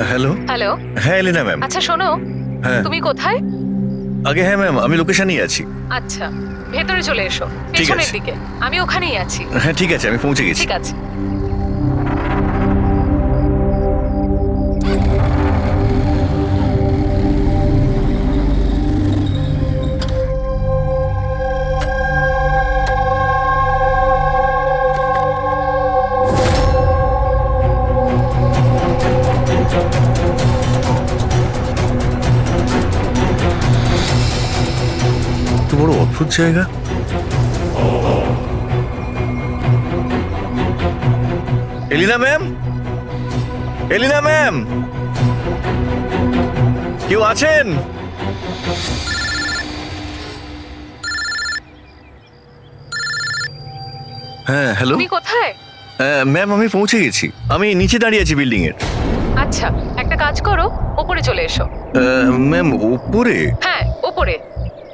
Hello. Hello. হ্যাঁ এলিনা ma'am. আচ্ছা শোনো, হ্যাঁ তুমি কোথায়? আগে হ্যাঁ ম্যাম, আমি লোকেশনেই আছি। আচ্ছা, ভেতরে চলে এসো, ঠিক পেছনের আছে। দিকে। আমি ওখানেই আছি। হ্যাঁ ঠিক আছে, আমি পৌঁছে গেছি। ঠিক আছে। এত বড় অদ্ভুত জায়গা। এলিনা ম্যাম, এলিনা ম্যাম, কেউ আছেন? হ্যাঁ হ্যালো। তুমি কোথায়? ম্যাম আমি পৌঁছে গেছি, আমি নিচে দাঁড়িয়ে আছি বিল্ডিং এর। আচ্ছা, একটা কাজ করো, ওপরে চলে এসো। ম্যাম উপরে? হ্যাঁ, ওপরে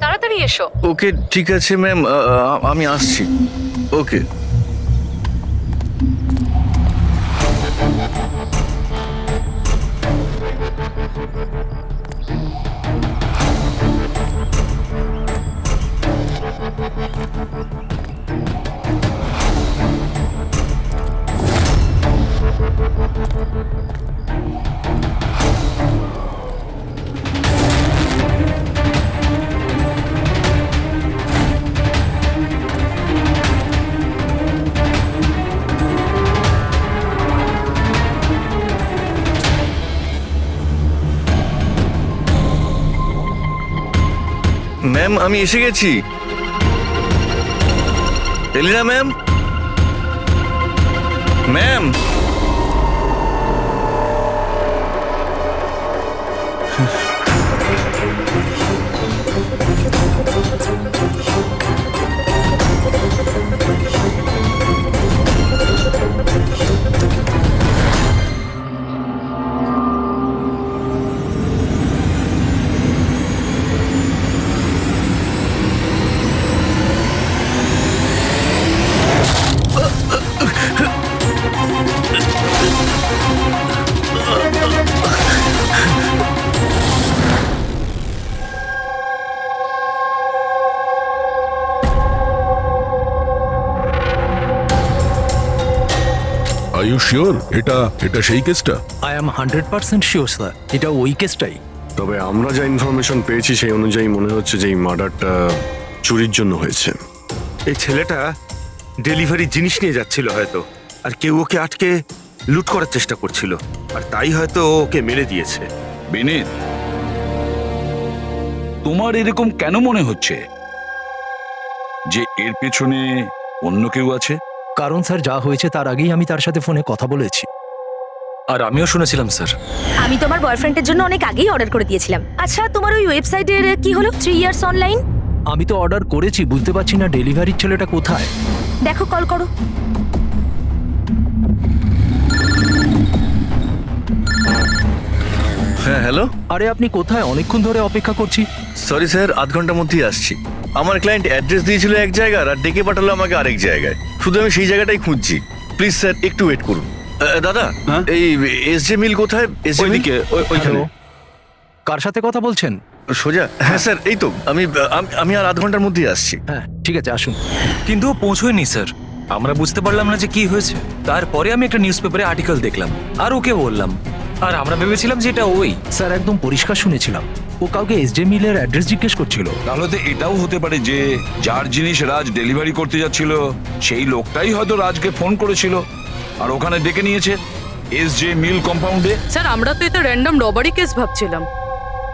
তাড়াতাড়ি এসো। ওকে ঠিক আছে ম্যাম, আমি আসছি। ওকে। ম্যাম আমি এসে গেছি। Elina ma'am, ma'am. Are you sure এটা এটা সেই কেসটা? আই এম 100% শিওর স্যার, এটা ওই কেসটাই। তবে আমরা যা ইনফরমেশন পেয়েছি সেই অনুযায়ী মনে হচ্ছে যে এই মার্ডারটা চুরির জন্য হয়েছে। এই ছেলেটা ডেলিভারি জিনিস নিয়ে যাচ্ছিল হয়তো, আর কেউ ওকে আটকে লুট করার চেষ্টা করছিল, আর তাই হয়তো ও ওকে মেরে দিয়েছে। বিনীত, তোমার এরকম কেন মনে হচ্ছে যে এর পেছনে অন্য কেউ আছে? কারণ স্যার যা হয়েছে তার আগেই আমি তার সাথে ফোনে কথা বলেছি। আর আমিও শুনেছিলাম স্যার। আমি তোমার বয়ফ্রেন্ডের জন্য অনেক আগেই অর্ডার করে দিয়েছিলাম। আচ্ছা, তোমার ওই ওয়েবসাইটের কি হলো? 3 ইয়ার্স অনলাইন। আমি তো অর্ডার করেছি, বুঝতে পারছি না ডেলিভারির ছেলেটা কোথায়। দেখো, কল করো। হ্যাঁ হ্যালো। আরে আপনি কোথায়? অনেকক্ষণ ধরে অপেক্ষা করছি। সরি স্যার, আধ ঘন্টার মধ্যেই আসছি। আমার ক্লায়েন্ট অ্যাড্রেস দিয়েছিল এক জায়গার, আর ডেকে পাঠালো আমাকে আরেক জায়গায়। শুধু আমি সেই জায়গাটাই খুঁজছি। প্লিজ স্যার একটু ওয়েট করুন। দাদা, এই এসজে মিল কোথায়? এসজে মিল ওইখানে। কার সাথে কথা বলছেন? সোজা? হ্যাঁ স্যার, এই তো আমি আর আধ ঘন্টার মধ্যেই আসছি। হ্যাঁ ঠিক আছে, আসুন। কিন্তু ও পৌঁছয়নি স্যার, আমরা বুঝতে পারলাম না যে কি হয়েছে। তারপরে আমি একটা নিউজ পেপারে আর্টিকেল দেখলাম, আর ওকে বললাম, আর আমরা ভেবেছিলাম যে এটা ওই। স্যার একদম পরিষ্কার শুনেছিলাম, ও কাউকে এসজে মিলের অ্যাড্রেস জিজ্ঞেস করছিল। তাহলে তো এটাও হতে পারে যে যার জিনিস রাজ ডেলিভারি করতে যাচ্ছিল সেই লোকটাই হয়তো রাজকে ফোন করেছিল আর ওখানে ডেকে নিয়েছে এসজে মিল কম্পাউন্ডে। স্যার আমরা তো এটা র্যান্ডম রবারি কেস ভাবছিলাম,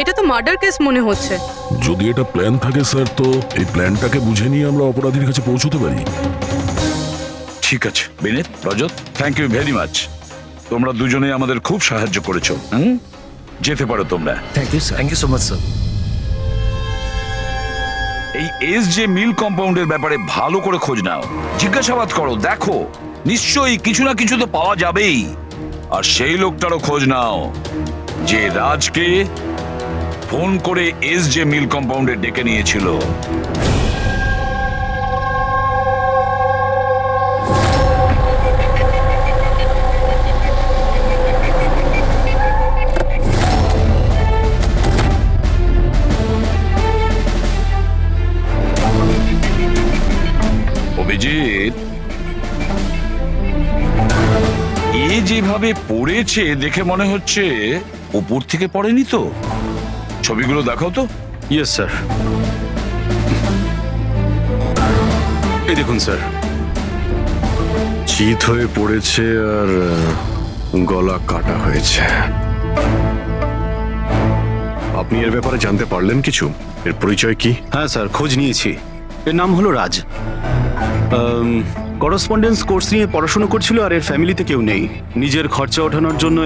এটা তো মার্ডার কেস মনে হচ্ছে। যদি এটা প্ল্যান থাকে স্যার, তো এই প্ল্যানটাকে বুঝে নিয়ে আমরা অপরাধীর কাছে পৌঁছতে পারি। ঠিক আছে Bineet, Rajat, thank you very much. তোমরা দুজনেই আমাদের খুব সাহায্য করেছো। যেতে পারো তোমরা। Thank you sir. Thank you so much sir. এই এসজে মিল কম্পাউন্ডের ব্যাপারে ভালো করে খোঁজ নাও, জিজ্ঞাসাবাদ করো, দেখো নিশ্চয়ই কিছু না কিছু তো পাওয়া যাবেই। আর সেই লোকটারও খোঁজ নাও যে রাজকে ফোন করে এসজে মিল কম্পাউন্ডে ডেকে নিয়েছিল। যেভাবে পড়েছে দেখে মনে হচ্ছে উপর থেকে পড়েনি তো। ছবিগুলো দেখাও তো। Yes sir. এই দেখুন স্যার, চিত হয়ে পড়েছে আর গলা কাটা হয়েছে। আপনি এর ব্যাপারে জানতে পারলেন কিছু? এর পরিচয় কি? হ্যাঁ স্যার, খোঁজ নিয়েছি। এর নাম হলো রাজ। করসপন্ডেন্স কোর্স নিয়ে পড়াশোনা করছিল আর এর ফ্যামিলিতে কেউ নেই। নিজের খরচা ওঠানোর জন্য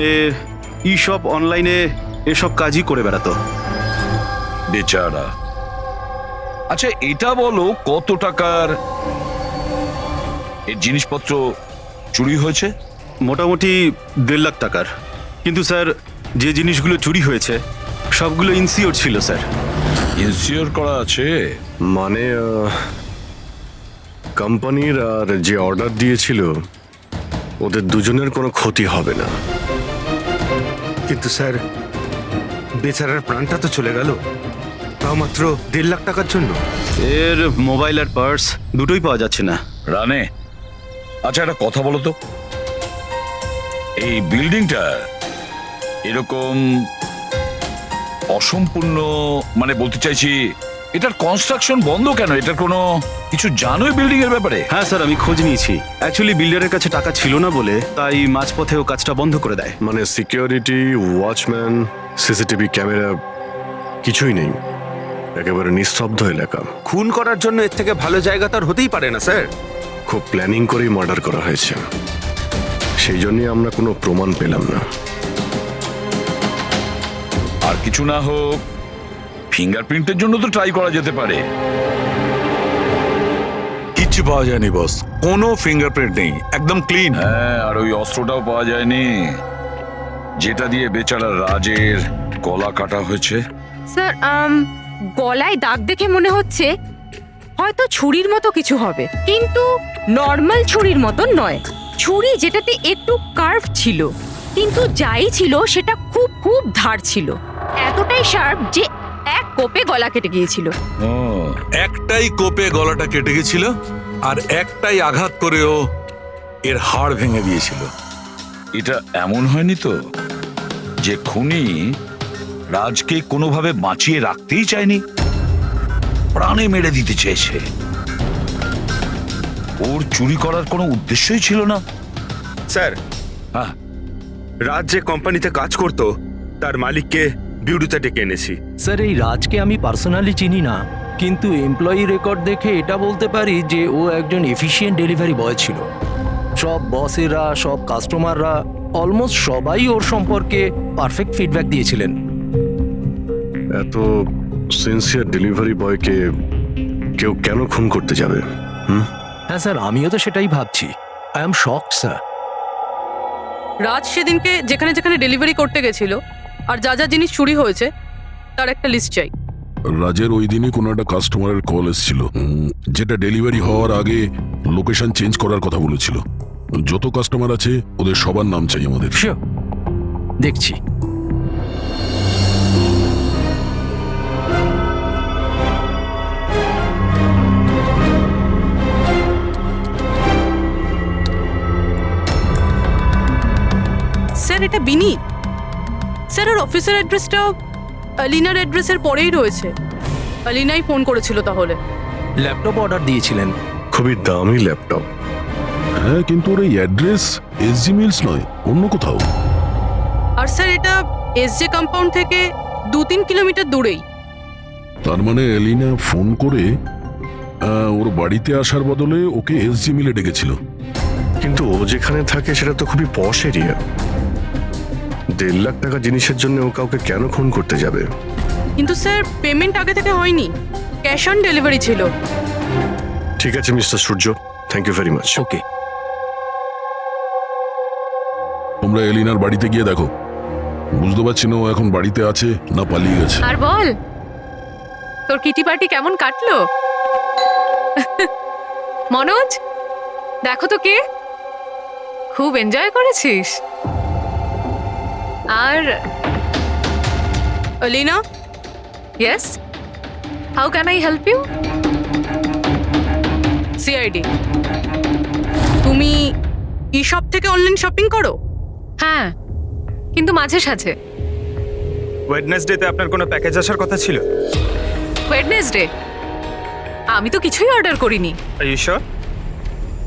ই শপ অনলাইনে এসব কাজই করে বেড়াতো। বেচারা। আচ্ছা এটা বলো কত টাকার এর জিনিসপত্র চুরি হয়েছে? মোটামুটি 1.5 লাখ টাকার। কিন্তু স্যার, যে জিনিসগুলো চুরি হয়েছে সবগুলো ইনসিওর ছিল স্যার। ইনসিওর করা আছে? মানে কোম্পানির আর যে অর্ডার দিয়েছিল ওদের দুজনের কোনো ক্ষতি হবে না। কিন্তু স্যার, বেচারার প্রাণটা তো চলে গেল, তাও মাত্র 1.5 লাখ টাকার জন্য। এর মোবাইল আর পার্স দুটোই পাওয়া যাচ্ছে না। রানে, আচ্ছা একটা কথা বলো তো, এই বিল্ডিংটা এরকম অসম্পূর্ণ, মানে বলতে চাইছি এটার কনস্ট্রাকশন বন্ধ কেন? এটার কোনো কিছু জানোই বিল্ডিং এর ব্যাপারে? হ্যাঁ স্যার, আমি খোঁজ নিয়েছি। অ্যাকচুয়ালি বিল্ডারের কাছে টাকা ছিল না বলে তাই মাঝপথে ও কাজটা বন্ধ করে দেয়। মানে সিকিউরিটি, ওয়াচম্যান, সিসিটিভি ক্যামেরা কিছুই নেই। একেবারে নিস্তব্ধ এলাকা। খুন করার জন্য এর থেকে ভালো জায়গা তো আর হতেই পারে না স্যার। খুব প্ল্যানিং করেই মার্ডার করা হয়েছে, সেই জন্যই আমরা কোনো প্রমাণ পেলাম না। আর কিছু না হোক ফিঙ্গারপ্রিন্টের জন্য তো ট্রাই করা যেতে পারে। কিচ্ছু পাওয়া যায়নি বস, কোনো ফিঙ্গারপ্রিন্ট নেই, একদম ক্লিন। হ্যাঁ, আর ওই অস্ত্রটাও পাওয়া যায়নি যেটা দিয়ে বেচারা রাজের গলা কাটা হয়েছে। স্যার, গলায় দাগ দেখে মনে হচ্ছে হয়তো ছুরির মতো কিছু হবে, কিন্তু নর্মাল ছুরির মতো নয়। ছুরি যেটাতে একটু কার্ভ ছিল, কিন্তু যাই ছিল সেটা খুব খুব ধার ছিল, এতটাই শার্প যে এক কোপে গলা কেটে গিয়েছিল। একটাই কোপে গলাটা কেটে গেছিল আর একটাই আঘাত করেও এর হাড় ভেঙে দিয়েছিল। এটা এমন হয়নি তো যে খুনি রাজকে কোনোভাবে বাঁচিয়ে রাখতেই চায়নি, প্রাণে মেরে দিতে চেয়েছে? ওর চুরি করার কোনো উদ্দেশ্যই ছিল না। স্যার, হ্যাঁ, রাজ যে কোম্পানিতে কাজ করতো তার মালিককে বিউটিতে ডেকে এনেছি। স্যার, এই রাজকে আমি পার্সোনালি চিনি না, কিন্তু এমপ্লয়ি রেকর্ড দেখে এটা বলতে পারি যে ও একজন এফিশিয়েন্ট ডেলিভারি বয় ছিল। সব বসেরা, সব কাস্টমাররা, অলমোস্ট সবাই ওর সম্পর্কে পারফেক্ট ফিডব্যাক দিয়েছিলেন। এত সিনসিয়ার ডেলিভারি বয়কে কেউ কেন খুন করতে যাবে? হ্যাঁ স্যার, আমিও তো সেটাই ভাবছি। I am shocked sir. Raj সেদিনকে যেখানে যেখানে ডেলিভারি করতে গেছিল আর যা যা জিনিস চুরি হয়েছে তার একটা লিস্ট চাই। রাজের ওই দিনই কোনো একটা কাস্টমারের কল এসেছিল, যেটা ডেলিভারি হওয়ার আগে লোকেশন চেঞ্জ করার কথা বলেছিল। যত কাস্টমার আছে ওদের সবার নাম চাই আমাদের। শিওর, দেখছি। স্যার, এটা বিনি। স্যার, ওর অফিসের অ্যাড্রেসটা আলিনার অ্যাড্রেসের পরেই রয়েছে। আলিনাই ফোন করেছিল তাহলে। ল্যাপটপ অর্ডার দিয়েছিলেন। খুবই দামি ল্যাপটপ। হ্যাঁ, কিন্তু ওর এই অ্যাড্রেস এসজি মিলস নয়, অন্য কোথাও। আর স্যার, এটা এসজে কম্পাউন্ড থেকে 2-3 কিলোমিটার দূরেই। তার মানে এলিনা ফোন করে ওর বাড়িতে আসার বদলে ওকে এসজি মিলে ডেকেছিল। কিন্তু ও যেখানে থাকে সেটা তো খুবই পশ এরিয়া। 1.5 লাখ টাকা জিনিসের জন্য ও কাউকে কেন খুন করতে যাবে? কিন্তু স্যার, পেমেন্ট আগে থেকে হয়নি, ক্যাশ অন ডেলিভারি ছিল। ঠিক আছে mister Surya, thank you very much. Okay, তোমরা এলিনার বাড়িতে গিয়ে দেখো। বুঝতে পারছি না ও এখন বাড়িতে আছে না পালিয়ে গেছে। আর বল, তোর কিটি পার্টি কেমন কাটলো? মনোজ, দেখো তো কে, খুব এনজয় করেছিস। আর Alina, yes, how can I help you? CID. তুমি ই শপ থেকে অনলাইন শপিং করো? হ্যাঁ, কিন্তু মাঝে সাঝে। ওয়েডনেসডেতে আপনার কোনো প্যাকেজ আসার কথা ছিল? ওয়েডনেসডে আমি তো কিছুই অর্ডার করিনি। আর ইউ শিওর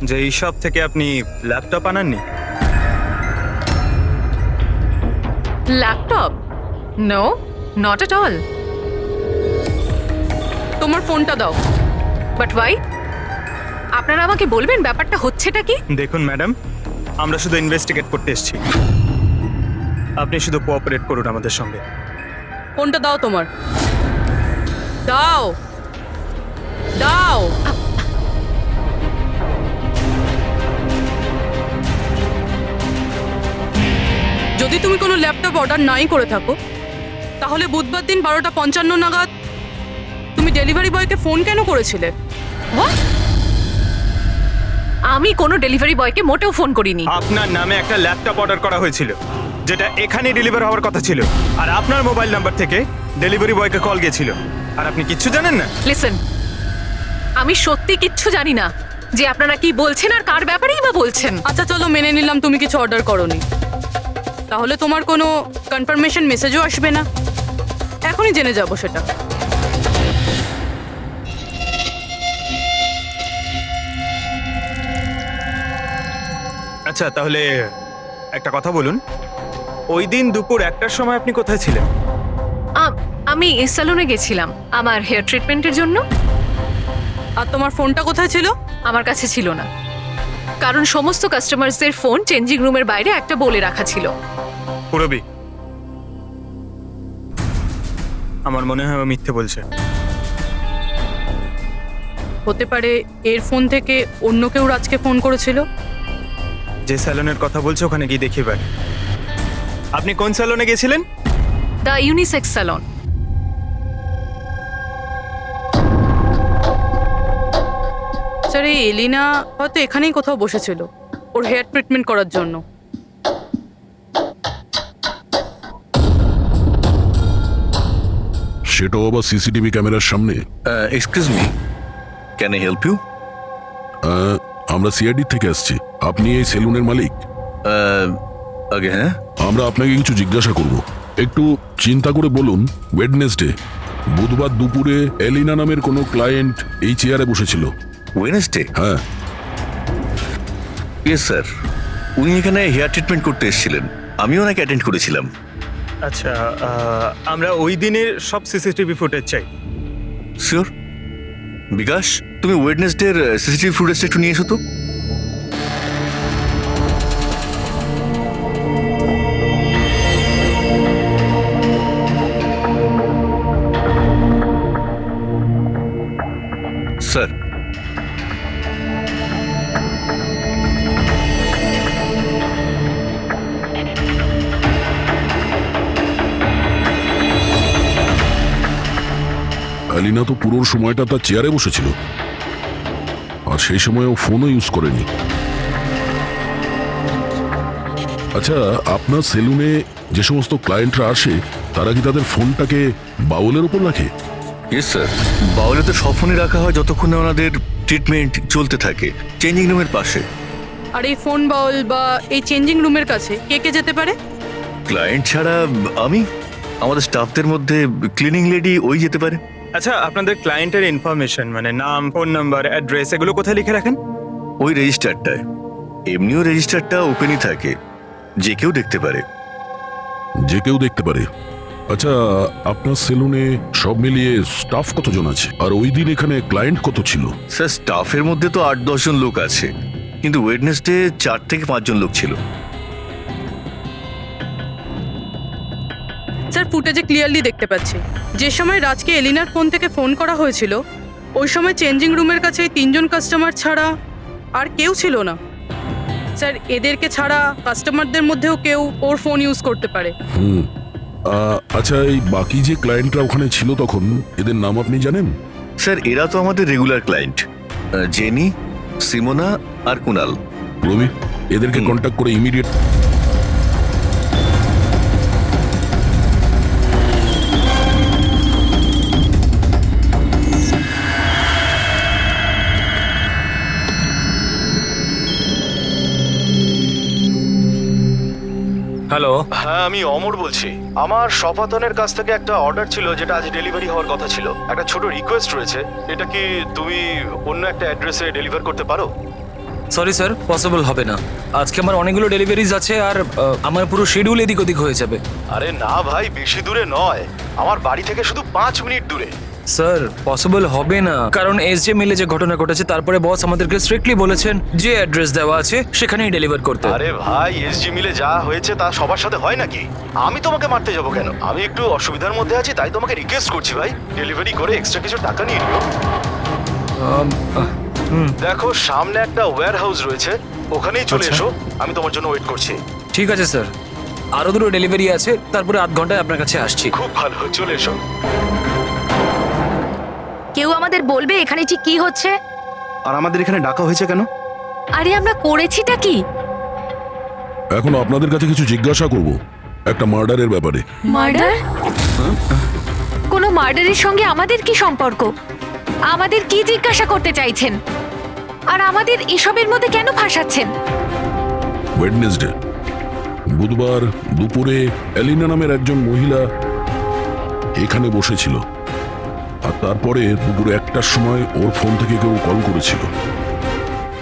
যে এই শপ থেকে আপনি ল্যাপটপ আনাননি? Laptop? No, not at all. তোমার ফোনটা দাও। But why? আপনারা আমাকে বলবেন ব্যাপারটা হচ্ছেটা কি? দেখুন ম্যাডাম, আমরা শুধু ইনভেস্টিগেট করতে এসেছি, আপনি শুধু কোঅপারেট করুন আমাদের সঙ্গে। ফোনটা দাও তোমার। দাও দাও। যদি তুমি কোনো ল্যাপটপ অর্ডার নাই করে থাকো, তাহলে বুধবার দিন 12:55 নাগাদ তুমি ডেলিভারি বয়কে ফোন কেন করেছিলে? What? আমি কোনো ডেলিভারি বয়কে মোটেও ফোন করিনি। আপনার নামে একটা ল্যাপটপ অর্ডার করা হয়েছিল, যেটা এখানে ডেলিভার হওয়ার কথা ছিল, আর আপনার মোবাইল নাম্বার থেকে ডেলিভারি বয়কে কল গিয়েছিল, আর আপনি কিচ্ছু জানেন না। লিসেন, আমি সত্যি কিচ্ছু জানি না যে আপনারা কি বলছেন আর কার ব্যাপারেই বা বলছেন। আচ্ছা চলো, মেনে নিলাম তুমি কিছু অর্ডার করোনি, তাহলে তোমার কোনো কনফার্মেশন মেসেজও আসবে না। এখনই জেনে যাবো সেটা। আচ্ছা তাহলে একটা কথা বলুন, ওই দিন দুপুর 1টার সময় আপনি কোথায় ছিলেন? আমি সেলুনে গেছিলাম আমার হেয়ার ট্রিটমেন্টের জন্য। আর তোমার ফোনটা কোথায় ছিল? আমার কাছে ছিল না, কারণ সমস্ত কাস্টমারসদের ফোন চেঞ্জিং রুমের বাইরে একটা বলে রাখা ছিল। পুরবি, আমার মনে হয় ও মিথ্যে বলছে। হতে পারে এর ফোন থেকে অন্য কেউ রাজকে ফোন করেছিল। যে স্যালনের কথা বলছে ওখানে গিয়ে দেখি এবার। আপনি কোন স্যালনে গেছিলেন? The unisex salon. স্যার, এই এলিনা হয়তো এখানেই কোথাও বসেছিল ওর হেয়ার ট্রিটমেন্ট করার জন্য। সেটাও আবার সিসিটিভি ক্যামেরার সামনে। Excuse me, can I help you? আমরা সিআইডি থেকে আসছি। আপনি এই সেলুনের মালিক? আগে হ্যাঁ। আমরা আপনাকে কিছু জিজ্ঞাসা করব। একটু চিন্তা করে বলুন, ওয়েডনেসডে বুধবার দুপুরে এলিনা নামের কোনো ক্লায়েন্ট এই চেয়ারে বসেছিল? ওয়েডনেসডে? হ্যাঁ। ইয়েস স্যার, উনি এখানে হেয়ার ট্রিটমেন্ট করতে এসেছিলেন, আমিও ওনাকে অ্যাটেন্ড করেছিলাম। আচ্ছা, আমরা ওই দিনের সব সিসিটিভি ফুটেজ চাই। শিওর। বিকাশ, তুমি ওয়েডনেসডের সিসিটিভি ফুটেজটা একটু নিয়ে এসো তো। স্যার, এলিনা তো পুরো সময়টা তার চেয়ারে বসেছিল, আর সেই সময় ও ফোনও ইউজ করেনি। আচ্ছা, আপনার সেলুনে যে সমস্ত ক্লায়েন্টরা আসে তারা কি তাদের ফোনটাকে বাউলের উপর রাখে? ইয়েস স্যার, বাউলে তো সব ফোনই রাখা হয় যতক্ষণ না ওনাদের ট্রিটমেন্ট চলতে থাকে, চেঞ্জিং রুমের পাশে। আর এই ফোন বাউল বা এই চেঞ্জিং রুমের কাছে কে কে যেতে পারে? ক্লায়েন্ট ছাড়া আমি, আমাদের স্টাফদের মধ্যে ক্লিনিং লেডি ওই যেতে পারে। আচ্ছা, আপনাদের ক্লায়েন্টের ইনফরমেশন মানে নাম, ফোন নাম্বার, অ্যাড্রেস এগুলো কোথায় লিখে রাখেন? ওই রেজিস্টারটায়। এমনিও রেজিস্টারটা ওপেনই থাকে, যে কেউ দেখতে পারে। যে কেউ দেখতে পারে? আচ্ছা, আপনার সেলুনে সব মিলিয়ে স্টাফ কতজন আছে, আর ওই দিন এখানে ক্লায়েন্ট কত ছিল? স্যার, স্টাফের মধ্যে তো 8-10 জন লোক আছে, কিন্তু ওয়েডনেসডে 4 থেকে 5 জন লোক ছিল। স্যার, ফুটেজে ক্লিয়ারলি দেখতে পাচ্ছি যে সময় রাজকে এলিনার ফোন থেকে ফোন করা হয়েছিল ওই সময় চেঞ্জিং রুমের কাছে 3 জন কাস্টমার ছাড়া আর কেউ ছিল না। স্যার, এদেরকে ছাড়া কাস্টমারদের মধ্যেও কেউ ওর ফোন ইউজ করতে পারে। আচ্ছা, এই বাকি যে ক্লায়েন্টরা ওখানে ছিল তখন, এদের নাম আপনি জানেন? স্যার, এরা তো আমাদের রেগুলার ক্লায়েন্ট, জেনি, সিমোনা আর কুনাল। রবি, এদেরকে কন্ট্যাক্ট করে ইমিডিয়েট। হ্যালো। হ্যাঁ, আমি অমর বলছি। আমার সপাতনের কাছ থেকে একটা অর্ডার ছিল যেটা আজ ডেলিভারি হওয়ার কথা ছিল। একটা ছোট রিকোয়েস্ট রয়েছে, এটা কি তুমি অন্য একটা অ্যাড্রেসে ডেলিভার করতে পারো? সরি স্যার, পসিবল হবে না। আজকে আমার অনেকগুলো ডেলিভারিজ আছে আর আমার পুরো শিডিউল এদিক ওদিক হয়ে যাবে। আরে না ভাই, বেশি দূরে নয়, আমার বাড়ি থেকে শুধু 5 মিনিট দূরে। স্যার পসিবল হবে না, কারণ এসজে মিলে যে ঘটনা ঘটেছে তারপরে বস আমাদেরকে স্ট্রিক্টলি বলেছেন যে অ্যাড্রেস দেওয়া আছে সেখানেই ডেলিভার করতে। আরে ভাই, এসজি মিলে যা হয়েছে তা সবার সাথে হয় নাকি? আমি তোমাকে মারতে যাবো কেন? আমি একটু অসুবিধার মধ্যে আছি, তাই তোমাকে রিকোয়েস্ট করছি ভাই, ডেলিভারি করে এক্সট্রা কিছু টাকা নিয়ে নিও। দেখো, সামনে একটা ওয়্যার হাউস রয়েছে, ওখানেই চলে আচ্ছা। এসো, আমি তোমার জন্য ওয়েট করছি। ঠিক আছে স্যার, আরো দুটো ডেলিভারি আছে, তারপরে আধ ঘন্টায় আপনার কাছে আসছি। খুব ভালো, চলে এসো। কেউ আমাদের বলবে এখানে ঠিক কি হচ্ছে? আর আমাদের এখানে ডাকা হয়েছে কেন? আরে আমরা করেছিটা কি? এখন আপনাদের কাছে কিছু জিজ্ঞাসা করব একটা মার্ডারের ব্যাপারে। মার্ডার? কোনো মার্ডারের সঙ্গে আমাদের কি সম্পর্ক? আমাদের কি জিজ্ঞাসা করতে চাইছেন? আর আমাদের এসবের মধ্যে কেন ফাঁসাচ্ছেন? ওয়েডনেসডে বুধবার দুপুরে এলিনা নামের একজন মহিলা এখানে বসেছিল, আর তারপরে দুপুরে 1টার সময় ওর ফোন থেকে কেউ কল করেছিল,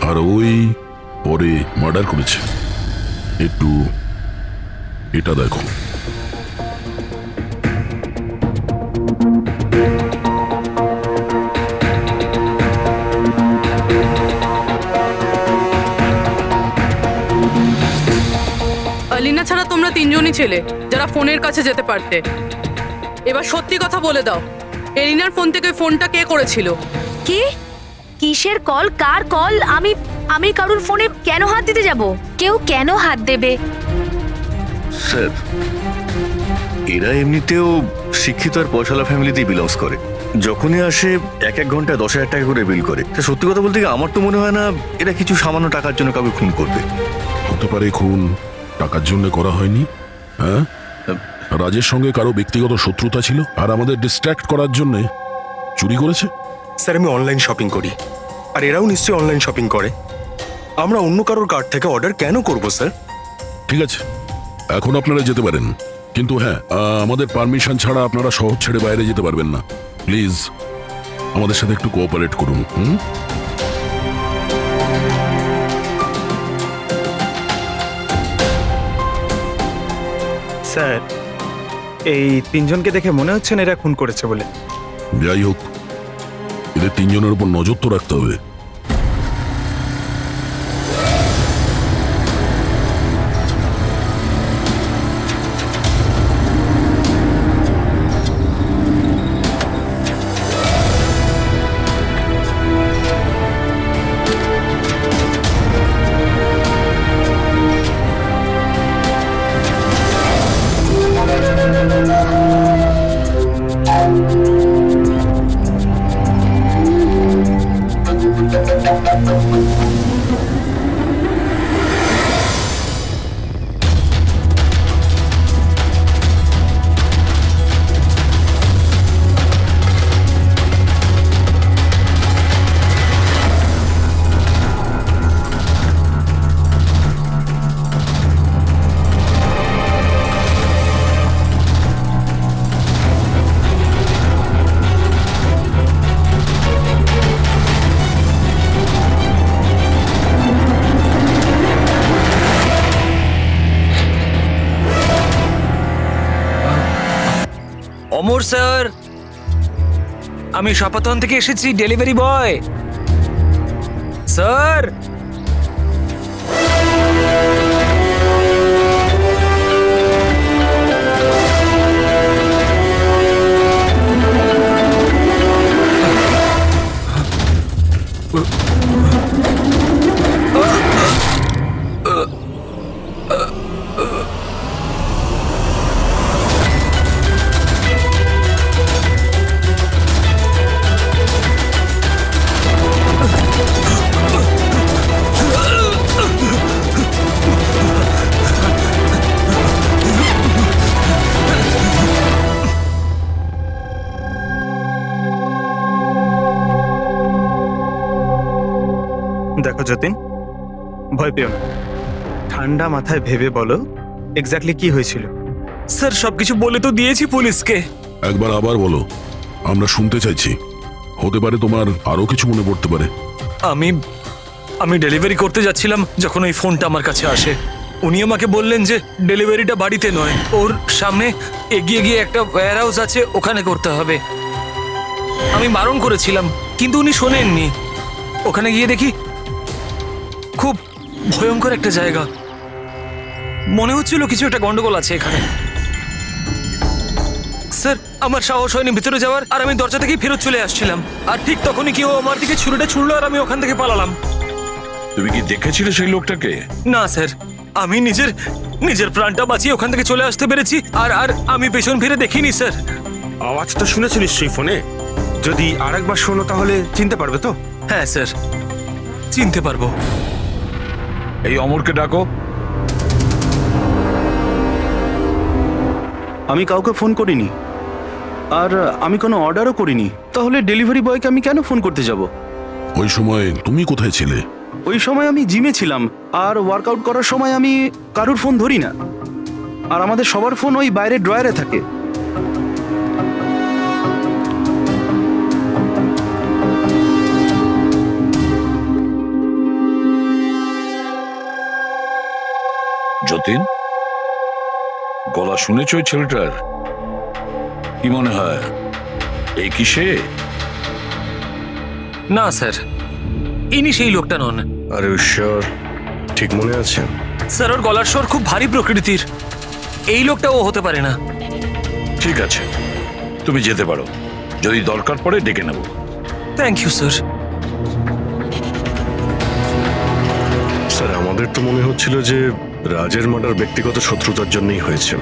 আর ওই পরে মার্ডার করেছে। একটু এটা দেখো। আলিনা ছাড়া তোমরা তিনজনই ছেলে যারা ফোনের কাছে যেতে পারতে। এবার সত্যি কথা বলে দাও, এলিনার ফোন থেকে ফোনটা কে করেছিল? কি? কিসের কল? কার কল? আমি কারুর ফোনে কেন হাত দিতে যাব? কেউ কেন হাত দেবে? স্যার, এরা এমনিতেও শিক্ষিত আর পয়সালা ফ্যামিলিতেই বিলংস করে। যখনই আসে 1 ঘন্টায় 10,000 টাকা করে বিল করে। তা সত্যি কথা বলতে কি, আমার তো মনে হয় না এরা কিছু সামান্য টাকার জন্য কাউকে খুন করবে। হতে পারে খুন টাকার জন্য করা হয়নি। হ্যাঁ, রাজের সঙ্গে কারো ব্যক্তিগত শত্রুতা ছিল আর আমাদের ডিস্ট্র্যাক্ট করার জন্য চুরি করেছে। স্যার, আমি অনলাইন শপিং করি, আর এরাও নিশ্চয়ই অনলাইন শপিং করে। আমরা অন্য কারোর কার্ড থেকে অর্ডার কেন করব স্যার? ঠিক আছে, এখন আপনারা যেতে পারেন, কিন্তু হ্যাঁ, আমাদের পারমিশন ছাড়া আপনারা শহর ছেড়ে বাইরে যেতে পারবেন না। প্লিজ আমাদের সাথে একটু কোঅপারেট করুন। স্যার, এই তিনজনকে দেখে মনে হচ্ছে না এরা খুন করেছে বলে। যাই হোক, এদের তিনজনের উপর নজর তো রাখতে হবে। অমর স্যার, আমি সপাতন থেকে এসেছি, ডেলিভারি বয় স্যার। দেখো যতীন, ভয় পেও না, ঠান্ডা মাথায় ভেবে বলো এক্স্যাক্টলি কি হয়েছিল? স্যার সবকিছু বলে তো দিয়েছি পুলিশকে। একবার আবার বলো, আমরা শুনতে চাইছি। হতে পারে তোমার আরো কিছু মনে পড়তে পারে। আমি আমি ডেলিভারি করতে যাচ্ছিলাম যখন ওই ফোনটা আমার কাছে আসে। উনি আমাকে বললেন যে ডেলিভারিটা বাড়িতে নয়, ওর সামনে এগিয়ে গিয়ে একটা ওয়্যার হাউস আছে, ওখানে করতে হবে। আমি বারণ করেছিলাম কিন্তু উনি শোনেননি। ওখানে গিয়ে দেখি খুব ভয়ঙ্কর একটা জায়গা। মনে হচ্ছিল কিছু একটা গন্ডগোল আছে এখানে। স্যার আমার সাহস হয়নি ভিতরে যাওয়ার, আর আমি দরজা থেকেই ফেরত চলে আসছিলাম। আর ঠিক তখনই কেউ আমার দিকে ছুরিটা ছুড়লো আর আমি ওখান থেকে পালালাম। তুমি কি দেখেছিলে সেই লোকটাকে? না স্যার, আমি নিজের প্রাণটা বাঁচিয়ে ওখান থেকে চলে আসতে পেরেছি। আর আর আমি পেছন ফিরে দেখিনি স্যার। আওয়াজ তো শুনেছো নিশ্চয়ই ফোনে। যদি আরেকবার শোনো তাহলে চিনতে পারবে তো? হ্যাঁ স্যার, চিনতে পারবো। এই অমরকে ডাকো। আমি কাউকে ফোন করিনি, আর আমি কোনো অর্ডারও করিনি। তাহলে ডেলিভারি বয়কে আমি কেন ফোন করতে যাব? ওই সময় তুমি কোথায় ছিলে? ওই সময় আমি জিমে ছিলাম, আর ওয়ার্কআউট করার সময় আমি কারুর ফোন ধরি না। আর আমাদের সবার ফোন ওই বাইরের ড্রয়ারে থাকে। যতীন, গলা শুনেছ ওই ছেলেটার? কি মনে হয় এই কি সে? না স্যার, ইনি সেই লোকটা নন। আরে ঈশ্বর, ঠিক মনে আছে? স্যার ওর গলার স্বর খুব ভারী প্রকৃতির। এই লোকটা ও হতে পারে না। ঠিক আছে, তুমি যেতে পারো। যদি দরকার পড়ে ডেকে নেব। Thank you sir. স্যার, আমাদের তো মনে হচ্ছিল যে রাজের মার্ডার ব্যক্তিগত শত্রুতার জন্যই হয়েছে,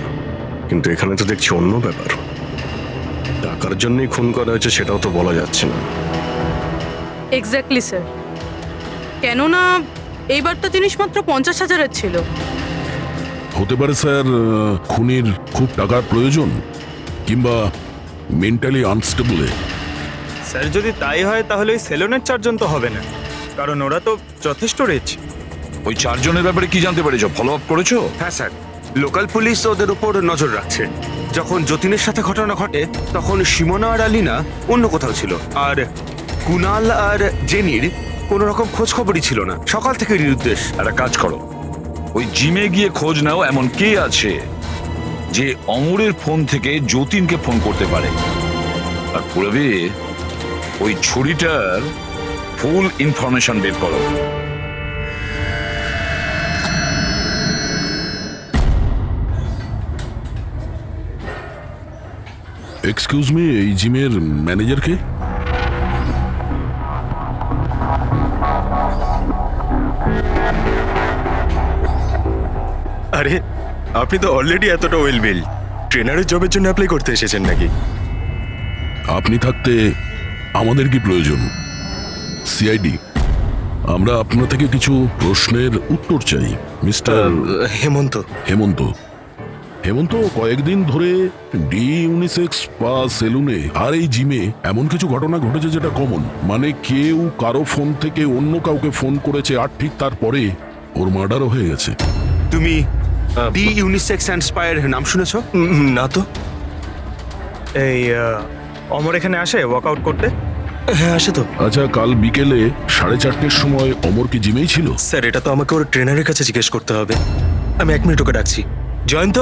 কিন্তু এখানে তো দেখছি অন্য ব্যাপার। টাকার জন্যই খুন করা হয়েছে সেটাও তো বলা যাচ্ছে না। এক্স্যাক্টলি স্যার, কেননা এইবারটা জিনিস মাত্র 50,000-এর ছিল। হতে পারে স্যার, খুনির খুব টাকার প্রয়োজন, কিংবা মেন্টালি আনস্টেবল। স্যার যদি তাই হয় তাহলে ওই সেলুনের 4 জন তো হবে না, কারণ ওরা তো যথেষ্ট রিচ। ওই 4 জনের ব্যাপারে কি জানতে পেরেছো? ফলো আপ করেছো? হ্যাঁ স্যার, লোকাল পুলিশ ওদের উপর নজর রাখছে। যখন যতীনের সাথে ঘটনা ঘটে তখন সিমোনা আর আলিনা অন্য কোথাও ছিল, আর কুনাল আর জেনির কোনো রকম খোঁজ খবরই ছিল না। সকাল থেকে নিরুদ্দেশ। একটা কাজ করো, ওই জিমে গিয়ে খোঁজ নাও এমন কে আছে যে অমরের ফোন থেকে যতীনকে ফোন করতে পারে। আর পুরবে ওই ছুরিটার ফুল ইনফরমেশন বের করো। এক্সকিউজ মি, এই জিমের ম্যানেজার কে? আরে আপনি তো অলরেডি এতটা ওয়েল বিল্ড, ট্রেনারের জবের জন্য অ্যাপ্লাই করতে এসেছেন নাকি? আপনি থাকতে আমাদের কি প্রয়োজন? সিআইডি, আমরা আপনার থেকে কিছু প্রশ্নের উত্তর চাই। মিস্টার হেমন্ত। হেমন্ত হেমন্ত কয়েকদিন ধরে ডি ইউনিসেক্স স্পা সেলুনে আর এই জিমে এমন কিছু ঘটনা ঘটেছে যেটা কমন। মানে কেউ কারো ফোন থেকে অন্য কাউকে ফোন করেছে, আর ঠিক তারপরে ওর মার্ডারও হয়ে গেছে। তুমি ডি ইউনিসেক্স অ্যান্ড স্পায়ার নাম শুনেছো? না তো। এই অমর এখানে আসে ওয়ার্কআউট করতে? হ্যাঁ আসে তো। আচ্ছা, কাল বিকেলে 4:30টার সময় অমর কি জিমেই ছিল? স্যার এটা তো আমাকে ওর ট্রেনারের কাছে জিজ্ঞেস করতে হবে। আমি 1 মিনিট ওকে ডাকছি। জয়ন্ত,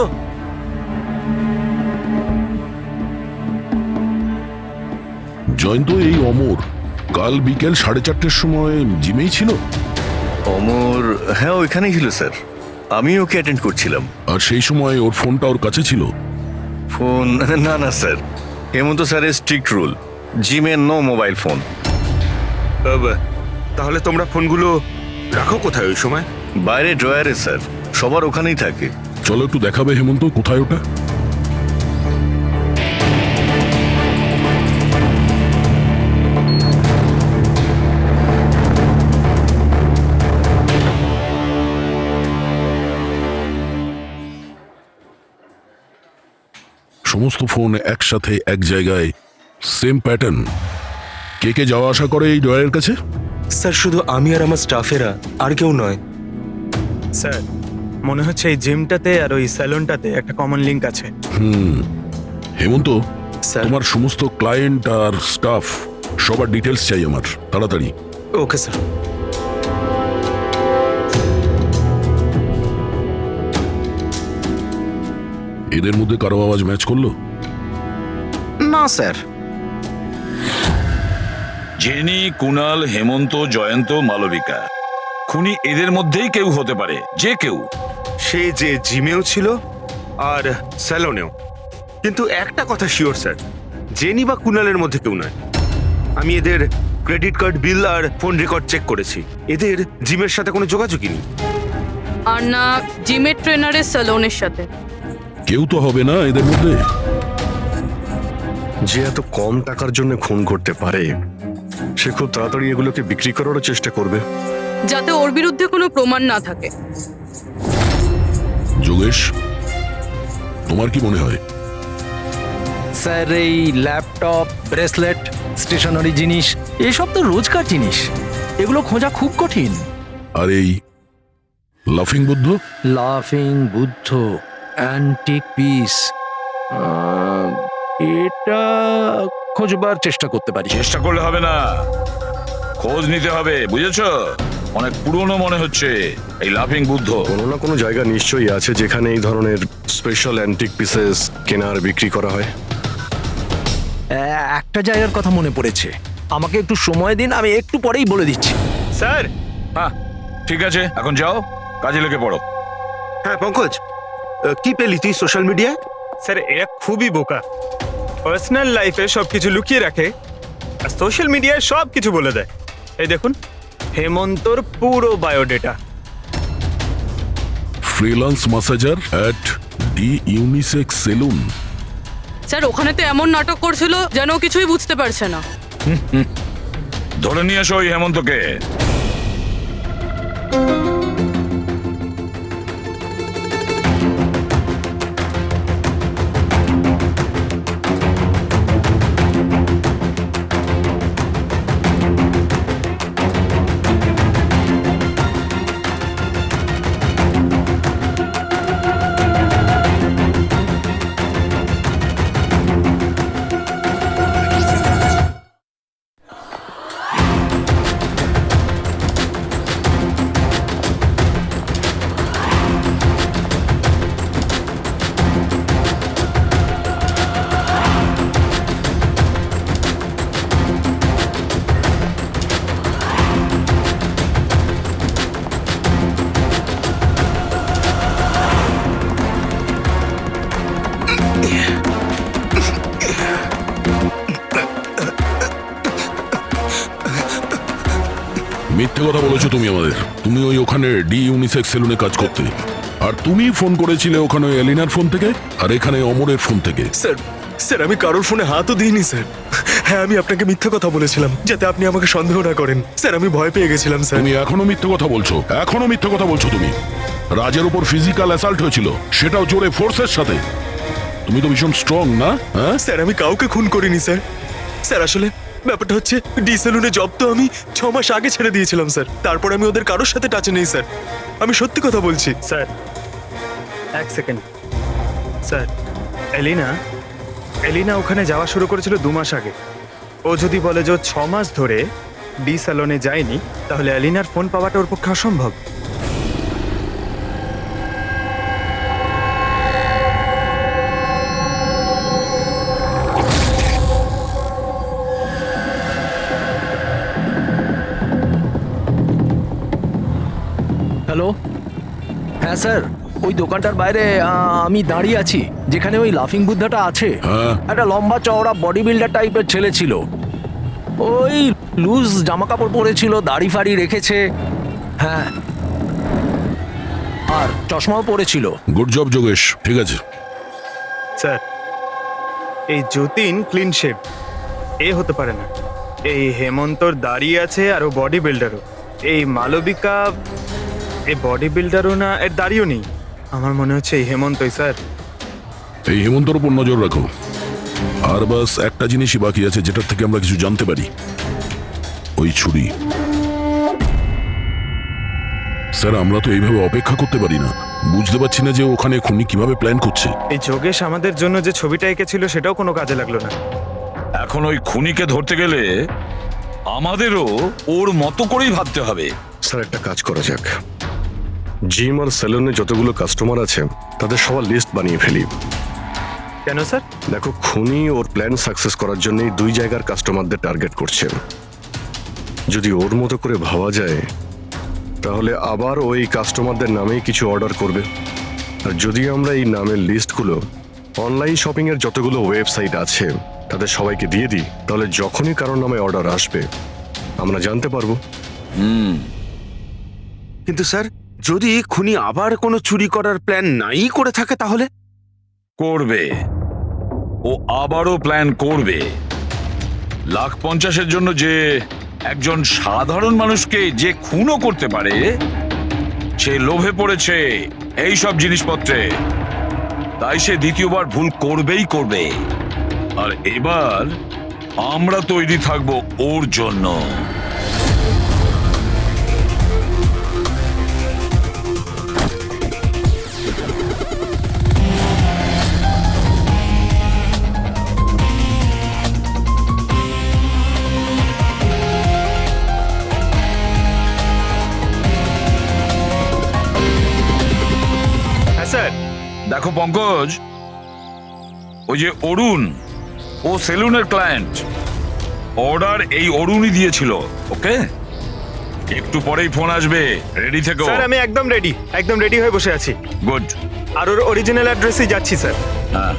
জয়ন্ত, এই অমর কাল বিকেল 4:30টার সময় জিমেই ছিল? অমর, হ্যাঁ ওইখানেই ছিল স্যার, আমি ওকে অ্যাটেন্ড করছিলাম। আর সেই সময় ওর ফোনটা ওর কাছে ছিল? ফোন না না স্যার, হেমন্ত স্যারের স্ট্রিক্ট রুল, জিমে নো মোবাইল ফোন। তাহলে তোমরা ফোনগুলো রাখো কোথায় ওই সময়? বাইরে ড্রয়ারে স্যার, সবার ওখানেই থাকে। চলো একটু দেখাবে হেমন্ত, কোথায় ওটা? সমস্ত ফোন একসাথে এক জায়গায়, সেম প্যাটার্ন। কে কে যাওয়া আসা করে এই ড্রয়ারের কাছে? স্যার শুধু আমি আর আমার স্টাফেরা, আর কেউ নয়। স্যার মনে হচ্ছে এই জিমটাতে আর ওই স্যালুনটাতে একটা কমন লিংক আছে। হেমন্ত, স্যার। তোমার সমস্ত ক্লায়েন্ট আর স্টাফ সবার ডিটেলস চাই আমার, তাড়াতাড়ি। Okay sir. এদের মধ্যে কারো আওয়াজ ম্যাচ করলো? না স্যার। জেনি, কুনাল, হেমন্ত, জয়ন্ত, মালবিকা, খুনি এদের মধ্যেই কেউ হতে পারে, যে কেউ। সে যে জিমেও ছিল আর স্যালনেও। কিন্তু একটা কথা শিওর স্যার, জেনি বা কুনালের মধ্যে কেউ নয়। আমি এদের ক্রেডিট কার্ড, বিল আর ফোন রেকর্ড চেক করেছি। এদের জিমের সাথে কোনো যোগাযোগই নেই। আর না জিমের ট্রেনারের স্যালনের সাথে। কেউ তো হবে না এদের মধ্যে। যে এত কম টাকার জন্য খুন করতে পারে, সে খুব তাড়াতাড়ি এগুলোকে বিক্রি করারও চেষ্টা করবে, যাতে ওর বিরুদ্ধে কোনো প্রমাণ না থাকে। যোগেশ, তোমার কি মনে হয়? স্যার, এই ল্যাপটপ, ব্রেসলেট, স্টেশনারি জিনিস, এসব তো রোজকার জিনিস, এগুলো খোঁজা খুব কঠিন। আর এই লাফিং বুদ্ধ? লাফিং বুদ্ধ, অ্যান্টিক পিস, এটা খোঁজবার চেষ্টা করতে পারি। চেষ্টা করলে হবে না, খোঁজ নিতে হবে, বুঝেছো? অনেক পুরনো মনে হচ্ছে এই লাফিং বুদ্ধ। কোনো না কোনো জায়গা নিশ্চয়ই আছে যেখানে এই ধরনের স্পেশাল অ্যান্টিক পিসেস কেনা আর বিক্রি করা হয়। একটা জায়গার কথা মনে পড়েছে, আমাকে একটু সময় দিন, আমি একটু পরেই বলে দিচ্ছি। স্যার। হ্যাঁ ঠিক আছে, এখন যাও, কাজে লেগে পড়ো। হ্যাঁ পঙ্কজ, কি পেলি তুই সোশ্যাল মিডিয়ায়? স্যার, এরা খুবই বোকা। পার্সোনাল লাইফে সবকিছু লুকিয়ে রাখে আর সোশ্যাল মিডিয়ায় সব কিছু বলে দেয়। এই দেখুন, হেমন্তর পুরো biodata. Freelance massager at the unisex salon. Sir, ওখানে তো এমন নাটক করছিল যেন ও কিছুই বুঝতে পারছে না। ধরে নিয়ে এসো ওই হেমন্তকে। মিথ্যে কথা বলেছো তুমি আমাদের। তুমি ওই ওখানে ডি ইউনিসেক্স সেলুনে কাজ করতে, আর তুমি ফোন করেছিলে ওখানে ওই এলিনার ফোন থেকে আর এখানে অমরের ফোন থেকে। স্যার, স্যার আমি কারোর ফোনে হাতও দিইনি স্যার। হ্যাঁ, আমি আপনাকে মিথ্যে কথা বলেছিলাম যাতে আপনি আমাকে সন্দেহ না করেন। স্যার, আমি ভয় পেয়ে গেছিলাম স্যার। তুমি এখনো মিথ্যে কথা বলছো, এখনো মিথ্যে কথা বলছো তুমি। রাজের উপর ফিজিক্যাল অ্যাসাল্ট হয়েছিল, সেটাও জোরে ফোর্সের সাথে। তুমি তো ভীষণ স্ট্রং, না? হ্যাঁ স্যার, আমি কাউকে খুন করিনি স্যার। স্যার, আসলে ব্যাপারটা হচ্ছে ডি সেলুনে জব তো আমি 6 মাস আগে ছেড়ে দিয়েছিলাম স্যার। তারপর আমি ওদের কারোর সাথে টাচে নেই স্যার। আমি সত্যি কথা বলছি স্যার, এক সেকেন্ড। স্যার, এলিনা ওখানে যাওয়া শুরু করেছিল 2 মাস আগে। ও যদি বলে যে ও 6 মাস ধরে ডি স্যালনে যায়নি, তাহলে এলিনার ফোন পাওয়াটা ওর পক্ষে অসম্ভব। হ্যালো, হ্যাঁ স্যার, ওই দোকানটার বাইরে আমি দাঁড়িয়ে আছি, যেখানে ওই লাফিং বুদ্ধাটা আছে। হ্যাঁ। একটা লম্বা চওড়া বডি বিল্ডার টাইপের ছেলে ছিল, ওই লুজ জামা কাপড় পরেছিল, দাড়ি ফাড়ি রেখেছে। হ্যাঁ, আর চশমাও পরেছিল। গুড জব যোগেশ, ঠিক আছে। স্যার, এই যতীন ক্লিন শেভ, এ হতে পারে না। এই হেমন্তর দাঁড়িয়ে আছে আর ও বডি বিল্ডারও। এই মালবিকা এ বডি বিল্ডারও না, এর দাঁড়িয়েও নেই। আমার মনে হচ্ছে এই হেমন্তই স্যার। এই হেমন্তর উপর নজর রাখো। আর বাস একটা জিনিসই বাকি আছে যেটার থেকে আমরা কিছু জানতে পারি, ওই ছুরি। স্যার, আমরা তো এইভাবে অপেক্ষা করতে পারি না। বুঝতে পারছি না যে ওখানে খুনি কিভাবে প্ল্যান করছে। এই যোগেশ আমাদের জন্য যে ছবিটা এঁকেছিল সেটাও কোনো কাজে লাগলো না। এখন ওই খুনিকে ধরতে গেলে আমাদেরও ওর মতো করেই ভাবতে হবে। স্যার একটা কাজ করা যাক, জিম আর সেলুনে যতগুলো কাস্টমার আছে তাদের সবার লিস্ট বানিয়ে ফেলি। কেন স্যার? দেখো, খুনি ওর প্ল্যান সাকসেস করার জন্যই 2 জায়গার কাস্টমারদের টার্গেট করছে। যদি ওর মতো করে ভাবা যায় তাহলে আবার ওই কাস্টমারদের নামেই কিছু অর্ডার করবে। আর যদি আমরা এই নামের লিস্টগুলো অনলাইন শপিং এর যতগুলো ওয়েবসাইট আছে তাদের সবাইকে দিয়ে দিই, তাহলে যখনই কারোর নামে অর্ডার আসবে আমরা জানতে পারবো। কিন্তু স্যার, যদি খুনি আবার কোনো চুরি করার প্ল্যান নাই করে থাকে তাহলে? করবে, ও আবারও প্ল্যান করবে। 1,50,000-এর জন্য যে একজন সাধারণ মানুষকে যে খুনও করতে পারে, সে লোভে পড়েছে এই সব জিনিসপত্রে, তাই সে দ্বিতীয়বার ভুল করবেই করবে। আর এবার আমরা তৈরি থাকবো ওর জন্য। হ্যাঁ স্যার। দেখো পঙ্কজ, ওই যে অরুণ, ও সেলুনের ক্লায়েন্ট, অর্ডার এই অরুণই দিয়েছিল। ওকে, একটু পরেই ফোন আসবে, রেডি থেকো। স্যার আমি একদম রেডি হয়ে বসে আছি। গুড। আর ওর অরিজিনাল অ্যাড্রেসেই যাচ্ছি স্যার। হ্যাঁ,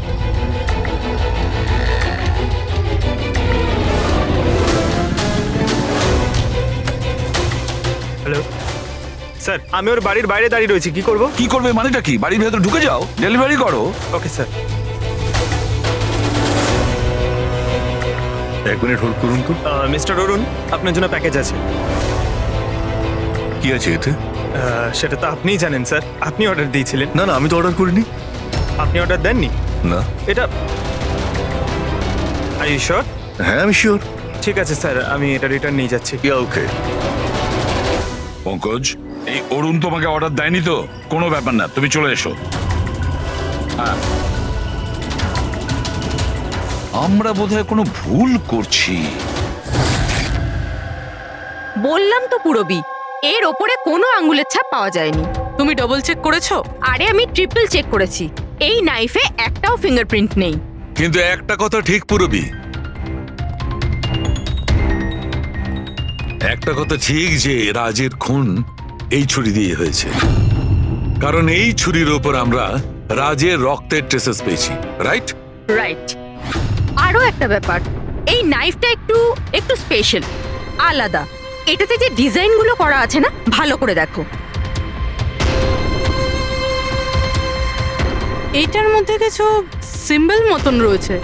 হ্যালো স্যার, আমি ওর বাড়ির বাইরে দাঁড়িয়ে রয়েছি, কি করব? কি করবে মানেটা কি? বাড়ির ভেতর ঢুকে যাও, ডেলিভারি করো। Okay sir. 1 মিনিট হোল্ড করুন তো। মিস্টার অরুণ, আপনার জন্য প্যাকেজ আছে। কি আছে এতে? সেটা তো আপনিই জানেন স্যার, আপনি অর্ডার দিয়েছিলেন। না না, আমি তো অর্ডার করিনি। আপনি অর্ডার দেননি? না। এটা আর ইউ শিওর? হ্যাঁ আমি শিওর। ঠিক আছে স্যার, আমি এটা রিটার্ন নিয়ে যাচ্ছি। ওকে। পঙ্কজ, এই অরুণ তোমাকে অর্ডার দেয়নি তো? কোনো ব্যাপার না, তুমি চলে এসো। হ্যাঁ, আমরা বোধহয় কোনো ভুল করছি। বললাম তো পুরবি, এর ওপরে কোনো আঙ্গুলের ছাপ পাওয়া যায়নি। তুমি ডবল চেক করেছো? আরে আমি ট্রিপল চেক করেছি, এই নাইফে একটাও ফিঙ্গারপ্রিন্ট নেই। কিন্তু একটা কথা ঠিক পুরবি, একটা কথা ঠিক যে রাজের খুন এই ছুরি দিয়ে হয়েছে, কারণ এই ছুরির ওপর আমরা রাজের রক্তের ট্রেসেস পেয়েছি। Right right. আরো একটা ব্যাপার, এই নাইফটা একটু স্পেশাল, আলাদা। এটাতে যে ডিজাইনগুলো করা আছে না, ভালো করে দেখো। এইটার মধ্যে কিছু সিম্বল মতন রয়েছে।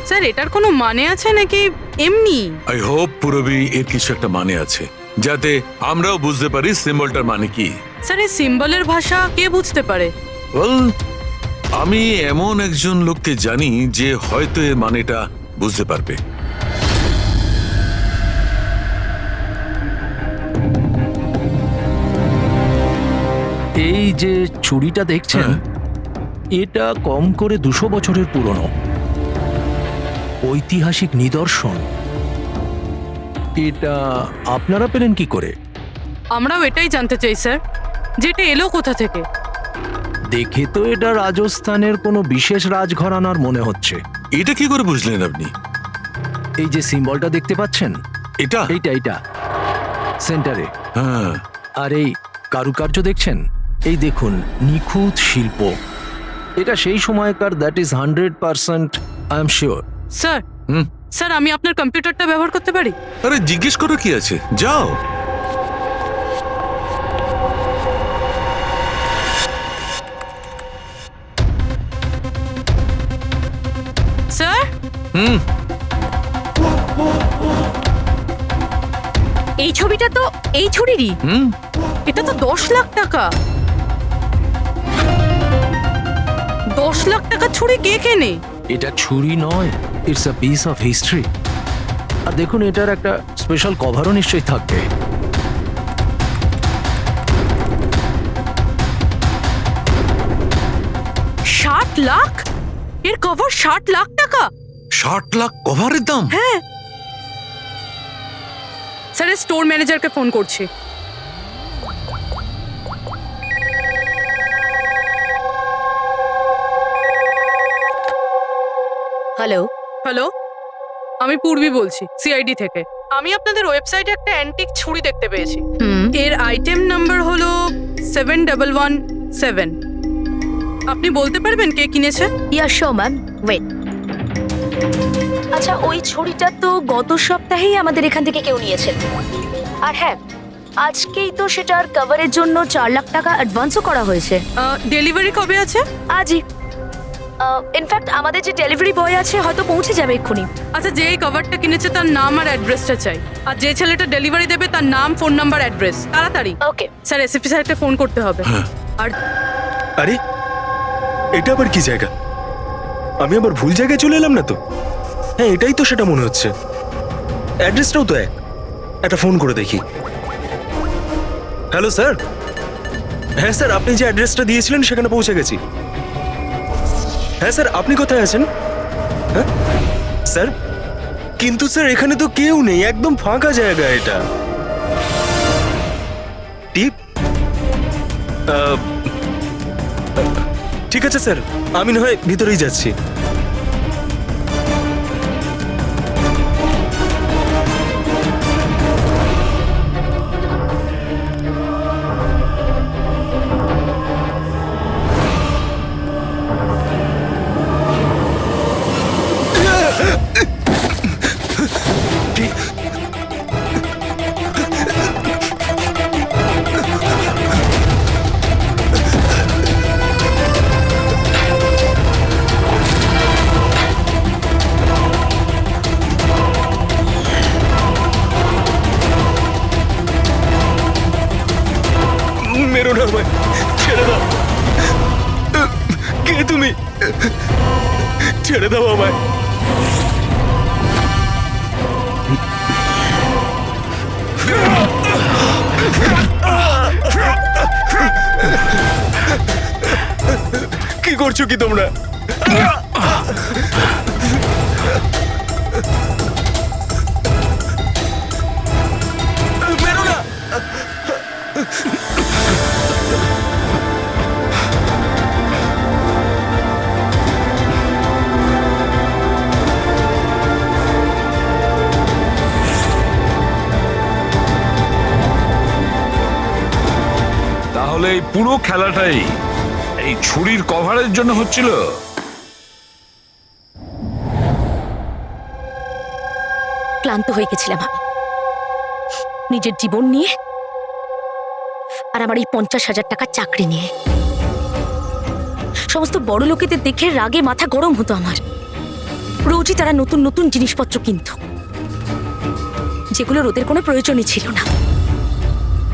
স্যার, এটার কোনো মানে আছে নাকি এমনি? আই হোপ পুরবি এর কিছু একটা মানে আছে, যাতে আমরাও বুঝতে পারি সিম্বলটার মানে কি। স্যার, এই সিম্বলের ভাষা কে বুঝতে পারে? ওয়েল, আমি এমন একজন লোককে জানি যে হয়তো এর মানেটা বুঝতে পারবে। এই যে ছুরিটা দেখছেন, এটা কম করে 200 বছরের পুরনো ঐতিহাসিক নিদর্শন। এটা আপনারা পেলেন কি করে? আমরাও এটাই জানতে চাই স্যার, যেটা এলো কোথা থেকে। দেখে তো এটা রাজস্থানের কোনো বিশেষ রাজঘরানার মনে হচ্ছে। এটা কি করে বুঝলেন আপনি? এই যে সিম্বলটা দেখতে পাচ্ছেন, এটা এইটা সেন্টারে। হ্যাঁ। আর এই কারুকার্য দেখছেন, এই দেখুন, নিখুঁত শিল্প। এটা সেই সময়কার, that is 100%, I am sure. Sir, sir আমি আপনার কম্পিউটারটা ব্যবহার করতে পারি? আরে জিজ্ঞেস করো কি আছে, যাও। স্যার, এই ছবিটা তো এই ছুরিরই। এটা তো 10 লাখ টাকা। 10 লাখ টাকা ছুরি কে কেনে? এটা ছুরি নয়, it's a piece of history. আর দেখুন, এটার একটা স্পেশাল কভারও নিশ্চয়ই থাকবে। লাখ? এর কভার 60 লাখ টাকা? 60 লাখ কভারের দাম? হ্যাঁ স্যার, স্টোর ম্যানেজারকে ফোন করছি। হ্যালো, হ্যালো, আমি পূর্বী বলছি সিআইডি থেকে। আমি আপনাদের ওয়েবসাইটে একটা অ্যান্টিক ছুরি দেখতে পেয়েছি। এর আইটেম নাম্বার হলো 7117। আপনি বলতে পারবেন কে কিনেছে? ইয়া শো ম্যাম, ওয়েট। আচ্ছা, ওই ছুরিটা তো গত সপ্তাহেই আমাদের এখান থেকে কেউ নিয়েছে। আর হ্যাঁ, আজকেই তো সেটার কভারের জন্য 4 লাখ টাকা অ্যাডভান্সও করা হয়েছে। ডেলিভারি কবে আছে? আজই। ইনফ্যাক্ট আমাদের যে ডেলিভারি বয় আছে হয়তো পৌঁছে যাবে এক্ষুনি। আচ্ছা, যে এই কভারটা কিনেছে তার নাম আর অ্যাড্রেসটা চাই। আর যে ছেলেটা ডেলিভারি দেবে তার নাম, ফোন নাম্বার, অ্যাড্রেস। তাড়াতাড়ি। ওকে স্যার, এসএসপি স্যারকে ফোন করতে হবে। আর আরে এটা আবার কি জায়গা? আমি আবার ভুল জায়গায় চলে এলাম না তো? হ্যাঁ, এটাই তো সেটা মনে হচ্ছে। অ্যাড্রেসটাও তো একটা ফোন করে দেখি। Hello sir. হ্যাঁ স্যার, আপনি যে অ্যাড্রেসটা দিয়েছিলেন সেখানে পৌঁছে গেছি। হ্যাঁ স্যার, আপনি কোথায় আছেন? হ্যাঁ স্যার, কিন্তু স্যার এখানে তো কেউ নেই, একদম ফাঁকা জায়গা এটা। টিপ ঠিক আছে স্যার, আমি না হয় ভিতরেই যাচ্ছি। মেরো না আমায়, ছেড়ে দাও। কে তুমি? ছেড়ে দাও আমায়। কি করছো কি তোমরা? মেরো না। তাহলে এই পুরো খেলাটাই এই ছুরির কভারের জন্য হচ্ছিল? ক্লান্ত হয়ে গেছিলাম আমি নিজের জীবন নিয়ে আর আমার এই 50,000 টাকার চাকরি নিয়ে। সমস্ত বড় লোকেদের দেখে রাগে মাথা গরম হতো আমার। রোজই তারা নতুন নতুন জিনিসপত্র কিনত, যেগুলোর ওদের কোনো প্রয়োজনই ছিল না।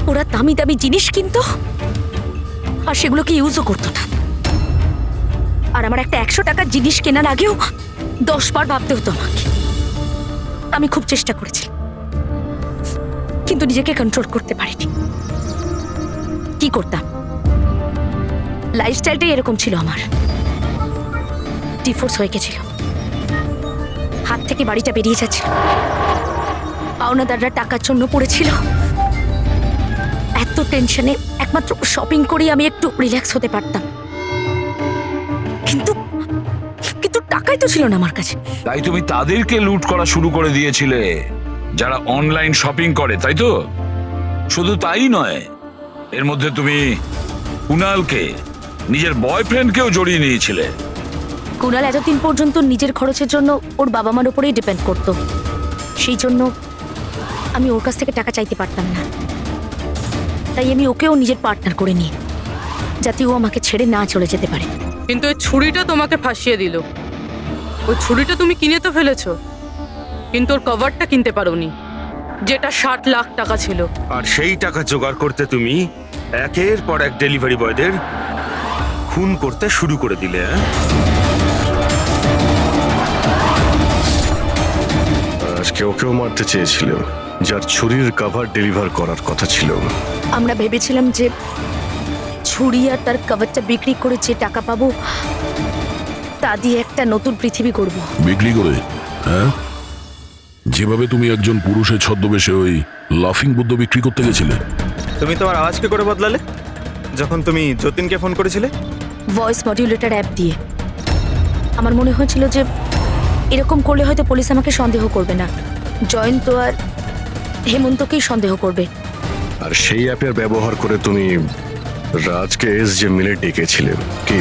ওরা দামি দামি জিনিস কিনতো আর সেগুলোকে ইউজও করতো না। আর আমার একটা 100 টাকার জিনিস কেনার আগেও 10 বার ভাবতে হতো আমাকে। আমি খুব চেষ্টা করেছি, কিন্তু নিজেকে কন্ট্রোল করতে পারিনি। কি করতাম? লাইফস্টাইলটাই এরকম ছিল আমার। ডিভোর্স হয়ে গেছিল, হাত থেকে বাড়িটা বেরিয়ে যাচ্ছিল, পাওনাদাররা টাকার জন্য পড়েছিল। এত টেনশনে একমাত্র শপিং করেই আমি একটু রিল্যাক্স হতে পারতাম, কিন্তু কিন্তু টাকাই তো ছিল না আমার কাছে। তাই তুমি তাদেরকে লুট করা শুরু করে দিয়েছিলে যারা অনলাইন শপিং করে, তাই তো? শুধু তাই নয়, এর মধ্যে তুমি কুনালকে, নিজের বয়ফ্রেন্ডকেও জড়িয়ে নিয়েছিলে। কুনাল এতদিন পর্যন্ত নিজের খরচের জন্য ওর বাবা মার উপরেই ডিপেন্ড করতো, সেই জন্য আমি ওর কাছ থেকে টাকা চাইতে পারতাম না। তাই আমি ওকেও নিজের পার্টনার করে নিই, যাতে ও আমাকে ছেড়ে না চলে যেতে পারে। কিন্তু ওই ছুরিটা তোমাকে ফাঁসিয়ে দিল। ওই ছুরিটা তুমি কিনে তো ফেলেছো, কিন্তু ওর কভারটা কিনতে পারোনি, যেটা 60 লাখ টাকা ছিল। আর সেই টাকা জোগাড় করতে তুমি একের পর এক ডেলিভারি বয়দের খুন করতে শুরু করে দিলে। আজকে ওকেও মারতে চেয়েছিল, যার ছুরির কভার ডেলিভার করার কথা ছিল। আমরা ভেবেছিলাম যে ছুরি আর তার কভারটা বিক্রি করে যে টাকা পাবো তা দিয়ে একটা নতুন পৃথিবী করব। বিক্রি করে? হ্যাঁ, যেভাবে তুমি একজন পুরুষের ছদ্মবেশে ওই লাফিং বুদ্ধ বিক্রি করতে গেছিলে। তুমি তোমার আওয়াজ কি করে বদলালে যখন তুমি যতীনকে ফোন করেছিলে? ভয়েস মডিউলেটর অ্যাপ দিয়ে। আমার মনে হয়েছিল যে এরকম করলে হয়তো পুলিশ আমাকে সন্দেহ করবে না, জয়ন্ত আর হেমন্তকেই সন্দেহ করবে। আর সেই অ্যাপের ব্যবহার করে তুমি রাজকে এসজে মিলে ডেকেছিলে কি?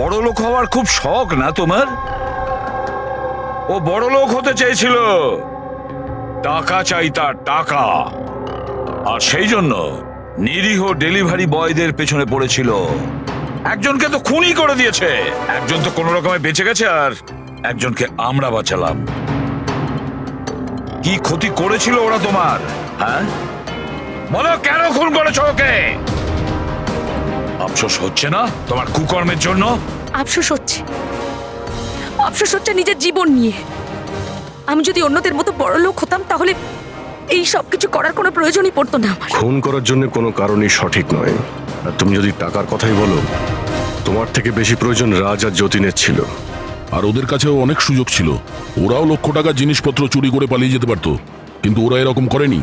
বড় লোক হওয়ার খুব শখ না তোমার? ও বড় লোক হতে চেয়েছিল, টাকা চাই তার, টাকা। আর সেই জন্য নিরীহ ডেলিভারি বয়দের পেছনে পড়েছিল। একজনকে তো খুনই করে দিয়েছে, একজন তো কোনো রকমে বেঁচে গেছে, আর একজনকে আমরা বাঁচালাম। কি ক্ষতি করেছিল ওরা তোমার? হ্যাঁ বলো, কেন খুন করেছো ওকে? আফসোস হচ্ছে না তোমার কুকর্মের জন্য? আফসোস হচ্ছে, আফসোস হচ্ছে নিজের জীবন নিয়ে। আমি যদি অন্যদের মতো বড় লোক হতাম তাহলে এই সব কিছু করার কোনো প্রয়োজনই পড়তো না আমার। খুন করার জন্য কোনো কারণই সঠিক নয়। আর তুমি যদি টাকার কথাই বলো, তোমার থেকে বেশি প্রয়োজন রাজ আর যতীনের ছিল। আর ওদের কাছেও অনেক সুযোগ ছিল, ওরাও লক্ষ টাকার জিনিসপত্র চুরি করে পালিয়ে যেতে পারতো, কিন্তু ওরা এরকম করেনি,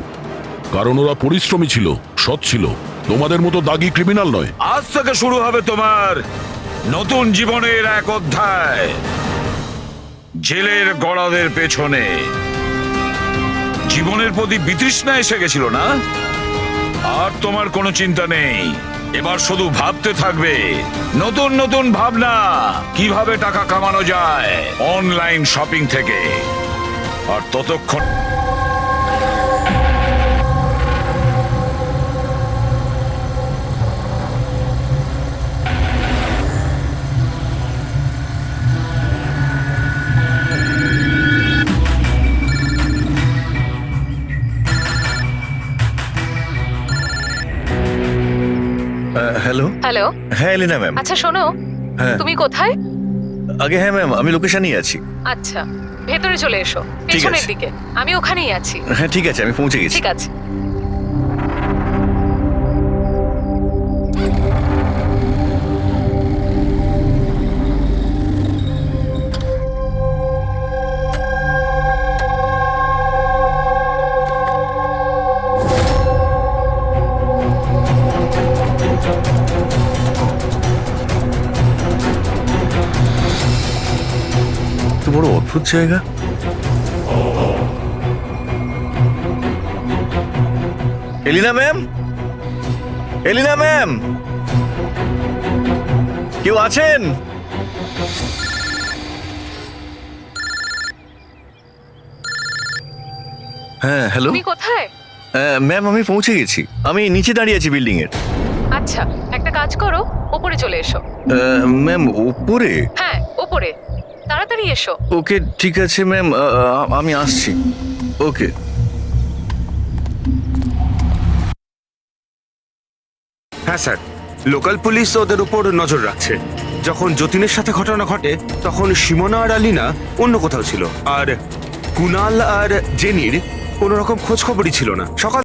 কারণ ওরা পরিশ্রমী ছিল, সৎ ছিল, তোমাদের মতো দাগি ক্রিমিনাল নয়। আজ থেকে শুরু হবে তোমার নতুন জীবনের এক অধ্যায়, জেলের গড়াদের পেছনে। জীবনের প্রতি বিতৃষ্ণা এসে গেছিল না? আর তোমার কোনো চিন্তা নেই, এবার শুধু ভাবতে থাকবে নতুন নতুন ভাবনা, কিভাবে টাকা কামানো যায় অনলাইন শপিং থেকে। আর ততক্ষণ হ্যালো। হ্যালো। হ্যাঁ এলিনা ম্যাম। আচ্ছা শোনো, হ্যাঁ তুমি কোথায়? আগে হ্যাঁ ম্যাম, আমি লোকেশনই আছি। আচ্ছা ভেতরে চলে এসো, পেছনের দিকে। আমি ওখানেই আছি। হ্যাঁ ঠিক আছে, আমি পৌঁছে গেছি। ঠিক আছে। তো বড় অদ্ভুত জায়গা। এলিনা ম্যাম, এলিনা ম্যাম, কেউ আছেন? হ্যাঁ হ্যালো। তুমি কোথায়? ম্যাম আমি পৌঁছে গেছি, আমি নিচে দাঁড়িয়ে আছি বিল্ডিং এর। আচ্ছা একটা কাজ করো, ওপরে চলে এসো। ম্যাম উপরে? হ্যাঁ ওপরে, তাড়াতাড়ি এসো। ওকে ঠিক আছে ম্যাম, আমি আসছি। ওকে। হ্যাঁ স্যার, লোকাল পুলিশ ওদের উপর নজর রাখছে। যখন যতীনের সাথে ঘটনা ঘটে তখন সিমোনা আর আলিনা অন্য কোথাও ছিল, আর কুনাল আর জেনির কোনো রকম খোঁজ খবরই ছিল না। সকাল